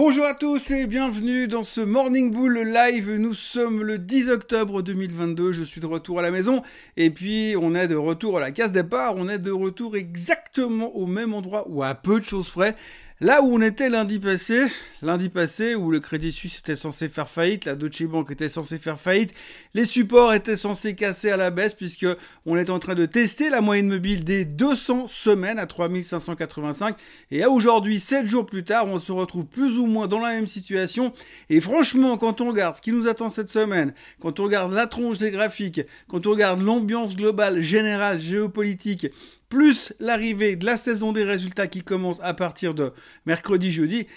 Bonjour à tous et bienvenue dans ce Morning Bull Live. Nous sommes le 10 octobre 2022, je suis de retour à la maison et puis on est de retour à la case départ, on est de retour exactement au même endroit ou à peu de choses près. Là où on était lundi passé où le Crédit Suisse était censé faire faillite, la Deutsche Bank était censée faire faillite, les supports étaient censés casser à la baisse puisque on est en train de tester la moyenne mobile des 200 semaines à 3585 et à aujourd'hui, 7 jours plus tard, on se retrouve plus ou moins dans la même situation et franchement, quand on regarde ce qui nous attend cette semaine, quand on regarde la tronche des graphiques, quand on regarde l'ambiance globale, générale, géopolitique, plus l'arrivée de la saison des résultats qui commence à partir de mercredi, jeudi,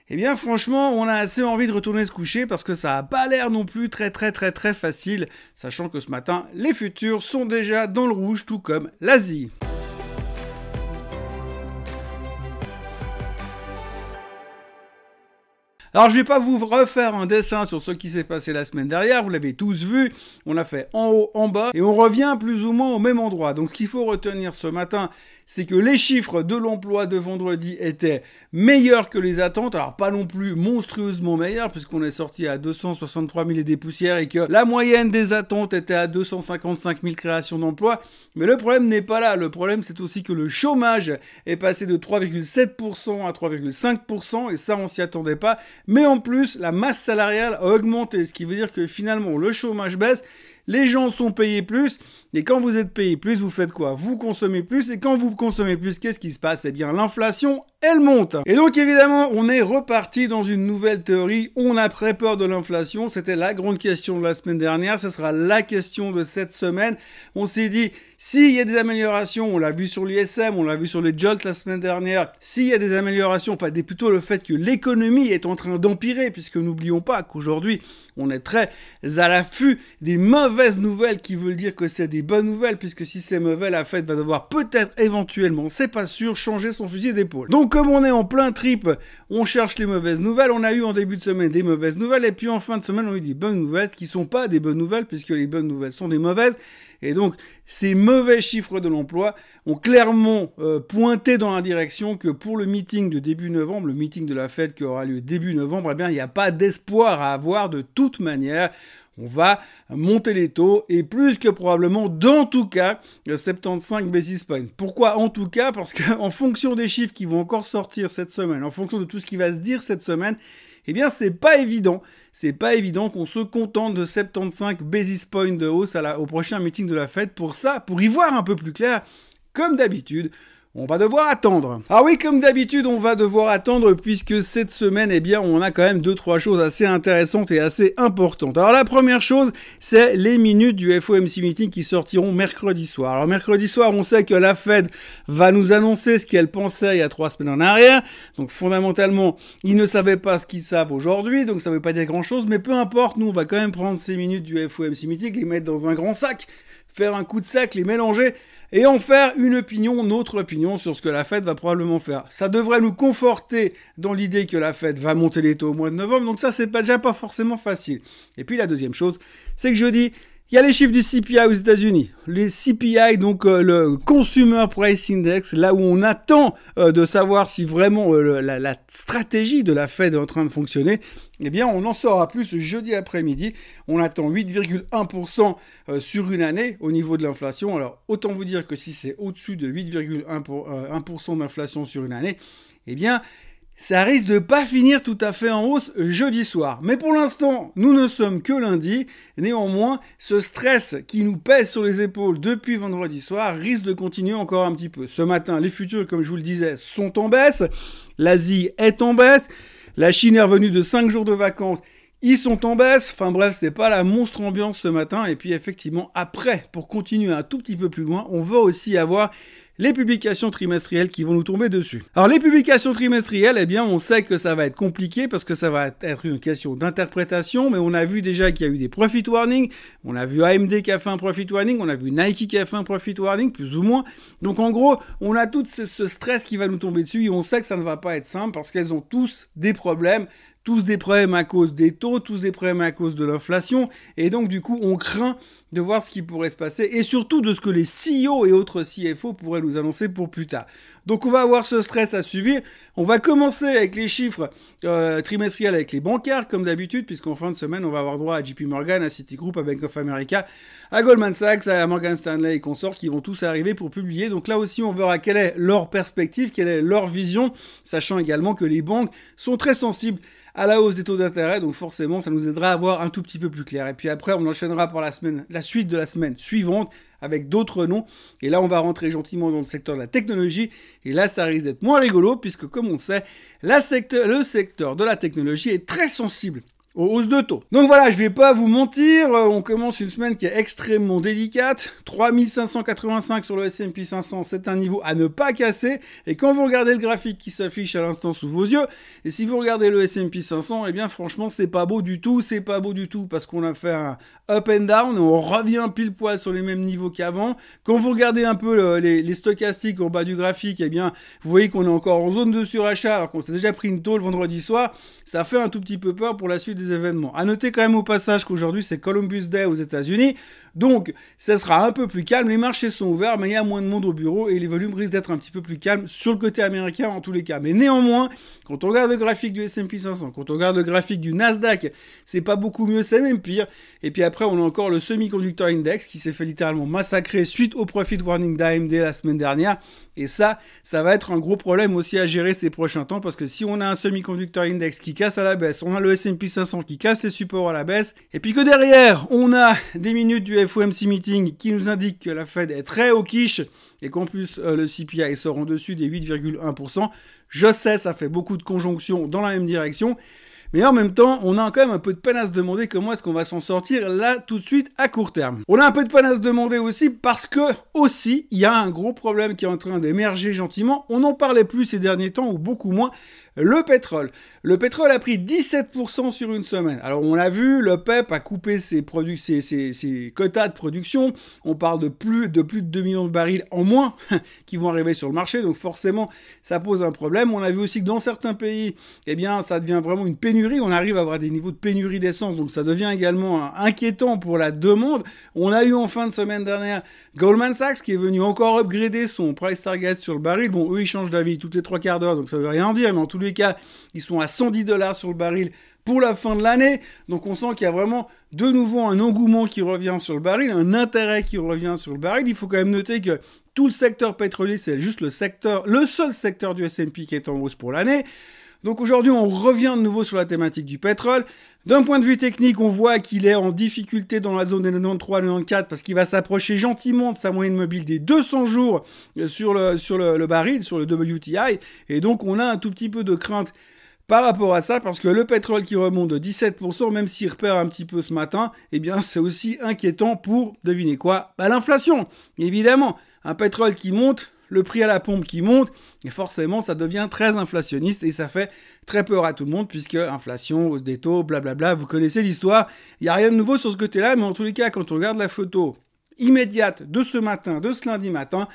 eh bien franchement, on a assez envie de retourner se coucher parce que ça n'a pas l'air non plus très facile, sachant que ce matin, les futurs sont déjà dans le rouge, tout comme l'Asie. Alors je vais pas vous refaire un dessin sur ce qui s'est passé la semaine dernière, vous l'avez tous vu, on a fait en haut, en bas, et on revient plus ou moins au même endroit. Donc ce qu'il faut retenir ce matin, c'est que les chiffres de l'emploi de vendredi étaient meilleurs que les attentes, alors pas non plus monstrueusement meilleurs, puisqu'on est sorti à 263 000 et des poussières, et que la moyenne des attentes était à 255 000 créations d'emplois, mais le problème n'est pas là, le problème c'est aussi que le chômage est passé de 3,7% à 3,5%, et ça on s'y attendait pas. Mais en plus, la masse salariale a augmenté, ce qui veut dire que finalement, le chômage baisse, les gens sont payés plus, et quand vous êtes payé plus, vous faites quoi? Vous consommez plus, et quand vous consommez plus, qu'est-ce qui se passe? Eh bien, l'inflation, elle monte. Et donc, évidemment, on est reparti dans une nouvelle théorie. On a très peur de l'inflation. C'était la grande question de la semaine dernière. Ce sera la question de cette semaine. On s'est dit, s'il y a des améliorations, on l'a vu sur l'ISM, on l'a vu sur les JOLTS la semaine dernière, s'il y a des améliorations, enfin, plutôt le fait que l'économie est en train d'empirer, puisque n'oublions pas qu'aujourd'hui, on est très à l'affût des mauvaises nouvelles qui veulent dire que c'est des bonnes nouvelles, puisque si c'est mauvais, la Fed va devoir peut-être éventuellement, c'est pas sûr, changer son fusil d'épaule. Donc comme on est en plein trip, on cherche les mauvaises nouvelles, on a eu en début de semaine des mauvaises nouvelles, et puis en fin de semaine, on a eu des bonnes nouvelles, qui sont pas des bonnes nouvelles, puisque les bonnes nouvelles sont des mauvaises, et donc ces mauvais chiffres de l'emploi ont clairement pointé dans la direction que pour le meeting de début novembre, le meeting de la Fed qui aura lieu début novembre, eh bien il n'y a pas d'espoir à avoir de toute manière. On va monter les taux et plus que probablement, dans tout cas, 75 basis points. Pourquoi en tout cas? Parce qu'en fonction des chiffres qui vont encore sortir cette semaine, en fonction de tout ce qui va se dire cette semaine, eh bien, c'est pas évident qu'on se contente de 75 basis points de hausse au prochain meeting de la Fed. Pour ça, pour y voir un peu plus clair, comme d'habitude, on va devoir attendre. Ah oui, comme d'habitude, on va devoir attendre puisque cette semaine, eh bien, on a quand même 2-3 choses assez intéressantes et assez importantes. Alors la première chose, c'est les minutes du FOMC meeting qui sortiront mercredi soir. Alors mercredi soir, on sait que la Fed va nous annoncer ce qu'elle pensait il y a 3 semaines en arrière. Donc fondamentalement, ils ne savaient pas ce qu'ils savent aujourd'hui, donc ça ne veut pas dire grand-chose, mais peu importe, nous, on va quand même prendre ces minutes du FOMC meeting, les mettre dans un grand sac, faire un coup de sac, les mélanger et en faire notre opinion sur ce que la Fed va probablement faire. Ça devrait nous conforter dans l'idée que la Fed va monter les taux au mois de novembre, donc ça c'est déjà pas forcément facile. Et puis la deuxième chose, c'est que jeudi, il y a les chiffres du CPI aux États-Unis. Les CPI, donc le Consumer Price Index, là où on attend de savoir si vraiment la stratégie de la Fed est en train de fonctionner, eh bien on en saura plus jeudi après-midi. On attend 8,1% sur une année au niveau de l'inflation. Alors autant vous dire que si c'est au-dessus de 8,1% d'inflation sur une année, eh bien ça risque de pas finir tout à fait en hausse jeudi soir. Mais pour l'instant, nous ne sommes que lundi. Néanmoins, ce stress qui nous pèse sur les épaules depuis vendredi soir risque de continuer encore un petit peu. Ce matin, les futurs, comme je vous le disais, sont en baisse. L'Asie est en baisse. La Chine est revenue de 5 jours de vacances. Ils sont en baisse. Enfin bref, c'est pas la monstre ambiance ce matin. Et puis effectivement, après, pour continuer un tout petit peu plus loin, on va aussi avoir les publications trimestrielles qui vont nous tomber dessus. Alors les publications trimestrielles, eh bien on sait que ça va être compliqué parce que ça va être une question d'interprétation, mais on a vu déjà qu'il y a eu des profit warnings, on a vu AMD qui a fait un profit warning, on a vu Nike qui a fait un profit warning, plus ou moins. Donc en gros, on a tout ce stress qui va nous tomber dessus et on sait que ça ne va pas être simple parce qu'elles ont tous des problèmes à cause des taux, tous des problèmes à cause de l'inflation, et donc du coup on craint de voir ce qui pourrait se passer, et surtout de ce que les CEO et autres CFO pourraient nous annoncer pour plus tard. Donc on va avoir ce stress à subir. On va commencer avec les chiffres trimestriels avec les bancaires, comme d'habitude, puisqu'en fin de semaine, on va avoir droit à JP Morgan, à Citigroup, à Bank of America, à Goldman Sachs, à Morgan Stanley et consorts qui vont tous arriver pour publier. Donc là aussi, on verra quelle est leur perspective, quelle est leur vision, sachant également que les banques sont très sensibles à la hausse des taux d'intérêt, donc forcément, ça nous aidera à voir un tout petit peu plus clair. Et puis après, on enchaînera pour la suite de la semaine suivante avec d'autres noms. Et là, on va rentrer gentiment dans le secteur de la technologie. Et là, ça risque d'être moins rigolo, puisque comme on le sait, le secteur de la technologie est très sensible aux hausses de taux. Donc voilà, je vais pas vous mentir, on commence une semaine qui est extrêmement délicate. 3585 sur le S&P 500, c'est un niveau à ne pas casser. Et quand vous regardez le graphique qui s'affiche à l'instant sous vos yeux, et si vous regardez le S&P 500, eh bien franchement, c'est pas beau du tout, parce qu'on a fait un up and down, on revient pile poil sur les mêmes niveaux qu'avant. Quand vous regardez un peu les stochastiques au bas du graphique, eh bien, vous voyez qu'on est encore en zone de surachat, alors qu'on s'est déjà pris une tôle vendredi soir. Ça fait un tout petit peu peur pour la suite des événements. À noter quand même au passage qu'aujourd'hui c'est Columbus Day aux États-Unis, donc ça sera un peu plus calme. Les marchés sont ouverts, mais il y a moins de monde au bureau et les volumes risquent d'être un petit peu plus calmes sur le côté américain en tous les cas. Mais néanmoins, quand on regarde le graphique du S&P 500, quand on regarde le graphique du Nasdaq, c'est pas beaucoup mieux, c'est même pire. Et puis après, on a encore le Semiconductor Index qui s'est fait littéralement massacrer suite au profit warning d'AMD la semaine dernière. Et ça va être un gros problème aussi à gérer ces prochains temps, parce que si on a un Semiconductor Index qui casse à la baisse, on a le S&P 500 qui casse ses supports à la baisse, et puis que derrière, on a des minutes du FOMC meeting qui nous indiquent que la Fed est très au quiche, et qu'en plus le CPI sort en dessus des 8,1%. Je sais, ça fait beaucoup de conjonctions dans la même direction, mais en même temps, on a quand même un peu de peine à se demander comment est-ce qu'on va s'en sortir là tout de suite à court terme. On a un peu de peine à se demander aussi parce que aussi, il y a un gros problème qui est en train d'émerger gentiment. On n'en parlait plus ces derniers temps ou beaucoup moins. Le pétrole. Le pétrole a pris 17% sur une semaine. Alors on l'a vu, le PEP a coupé ses quotas de production. On parle de plus de 2 millions de barils en moins qui vont arriver sur le marché. Donc forcément, ça pose un problème. On a vu aussi que dans certains pays, eh bien, ça devient vraiment une pénurie. On arrive à avoir des niveaux de pénurie d'essence. Donc ça devient également inquiétant pour la demande. On a eu en fin de semaine dernière Goldman Sachs qui est venu encore upgrader son price target sur le baril. Bon, eux, ils changent d'avis toutes les 3 quarts d'heure, donc ça veut rien dire. Mais en tous les cas, ils sont à $110 sur le baril pour la fin de l'année. Donc on sent qu'il y a vraiment de nouveau un engouement qui revient sur le baril, un intérêt qui revient sur le baril. Il faut quand même noter que tout le secteur pétrolier, c'est juste le seul secteur du S&P qui est en hausse pour l'année. Donc aujourd'hui, on revient de nouveau sur la thématique du pétrole. D'un point de vue technique, on voit qu'il est en difficulté dans la zone des 93-94 parce qu'il va s'approcher gentiment de sa moyenne mobile des 200 jours sur le baril, sur le WTI. Et donc, on a un tout petit peu de crainte par rapport à ça, parce que le pétrole qui remonte de 17%, même s'il repère un petit peu ce matin, eh bien, c'est aussi inquiétant pour, devinez quoi, l'inflation. Évidemment, un pétrole qui monte, le prix à la pompe qui monte, et forcément, ça devient très inflationniste et ça fait très peur à tout le monde, puisque inflation, hausse des taux, blablabla, vous connaissez l'histoire. Il n'y a rien de nouveau sur ce côté-là, mais en tous les cas, quand on regarde la photo immédiate de ce matin, de ce lundi matin,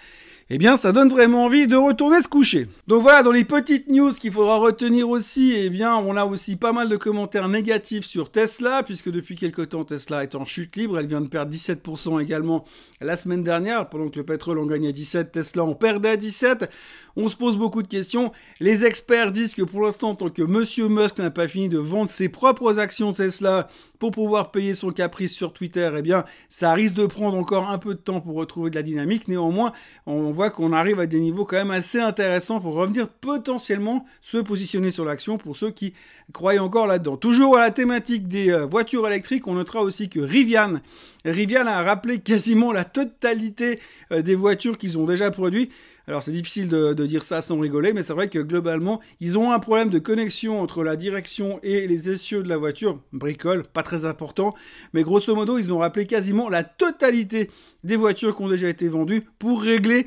eh bien, ça donne vraiment envie de retourner se coucher. Donc voilà, dans les petites news qu'il faudra retenir aussi, eh bien, on a aussi pas mal de commentaires négatifs sur Tesla, puisque depuis quelque temps, Tesla est en chute libre. Elle vient de perdre 17% également la semaine dernière. Pendant que le pétrole en gagnait 17, Tesla en perdait 17. On se pose beaucoup de questions. Les experts disent que pour l'instant, tant que Monsieur Musk n'a pas fini de vendre ses propres actions Tesla pour pouvoir payer son caprice sur Twitter, eh bien, ça risque de prendre encore un peu de temps pour retrouver de la dynamique. Néanmoins, on voit qu'on arrive à des niveaux quand même assez intéressants pour revenir potentiellement se positionner sur l'action pour ceux qui croient encore là-dedans. Toujours à la thématique des voitures électriques, on notera aussi que Rivian a rappelé quasiment la totalité des voitures qu'ils ont déjà produites. Alors c'est difficile de dire ça sans rigoler, mais c'est vrai que globalement, ils ont un problème de connexion entre la direction et les essieux de la voiture. Bricole, pas très important, mais grosso modo, ils ont rappelé quasiment la totalité des voitures qui ont déjà été vendues pour régler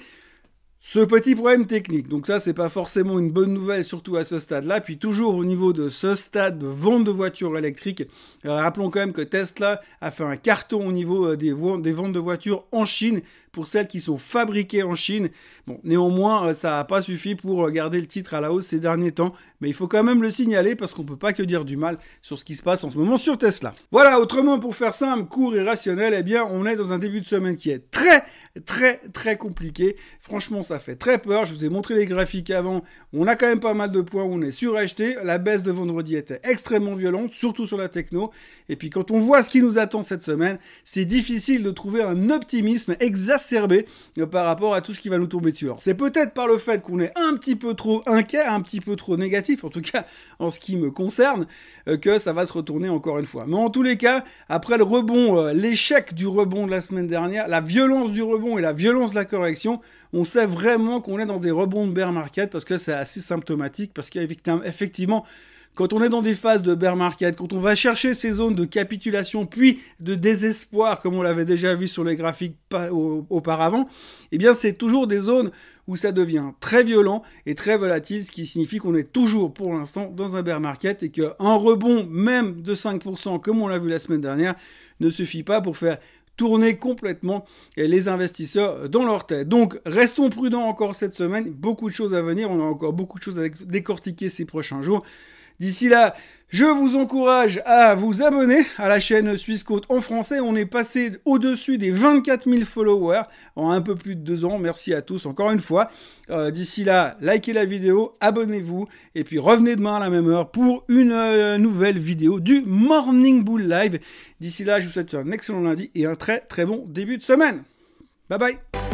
ce petit problème technique. Donc ça, c'est pas forcément une bonne nouvelle, surtout à ce stade-là. Puis toujours au niveau de ce stade de vente de voitures électriques, rappelons quand même que Tesla a fait un carton au niveau des ventes de voitures en Chine, pour celles qui sont fabriquées en Chine. Bon, néanmoins, ça n'a pas suffi pour garder le titre à la hausse ces derniers temps, mais il faut quand même le signaler parce qu'on peut pas que dire du mal sur ce qui se passe en ce moment sur Tesla. Voilà, autrement, pour faire simple, court et rationnel, eh bien, on est dans un début de semaine qui est très compliqué. Franchement, ça fait très peur. Je vous ai montré les graphiques avant. On a quand même pas mal de points où on est suracheté. La baisse de vendredi était extrêmement violente, surtout sur la techno. Et puis, quand on voit ce qui nous attend cette semaine, c'est difficile de trouver un optimisme exacerbé par rapport à tout ce qui va nous tomber dessus. Alors, c'est peut-être par le fait qu'on est un petit peu trop inquiet, un petit peu trop négatif, en tout cas en ce qui me concerne, que ça va se retourner encore une fois. Mais en tous les cas, après le rebond, l'échec du rebond de la semaine dernière, la violence du rebond et la violence de la correction, on sait vraiment qu'on est dans des rebonds de bear market parce que c'est assez symptomatique, parce qu'effectivement, quand on est dans des phases de bear market, quand on va chercher ces zones de capitulation puis de désespoir, comme on l'avait déjà vu sur les graphiques auparavant, eh bien c'est toujours des zones où ça devient très violent et très volatile, ce qui signifie qu'on est toujours pour l'instant dans un bear market et qu'un rebond même de 5%, comme on l'a vu la semaine dernière, ne suffit pas pour faire tourner complètement les investisseurs dans leur tête. Donc, restons prudents encore cette semaine. Beaucoup de choses à venir. On a encore beaucoup de choses à décortiquer ces prochains jours. D'ici là, je vous encourage à vous abonner à la chaîne Swissquote en français. On est passé au-dessus des 24 000 followers en un peu plus de 2 ans. Merci à tous encore une fois. D'ici là, likez la vidéo, abonnez-vous et puis revenez demain à la même heure pour une nouvelle vidéo du Morning Bull Live. D'ici là, je vous souhaite un excellent lundi et un très bon début de semaine. Bye bye.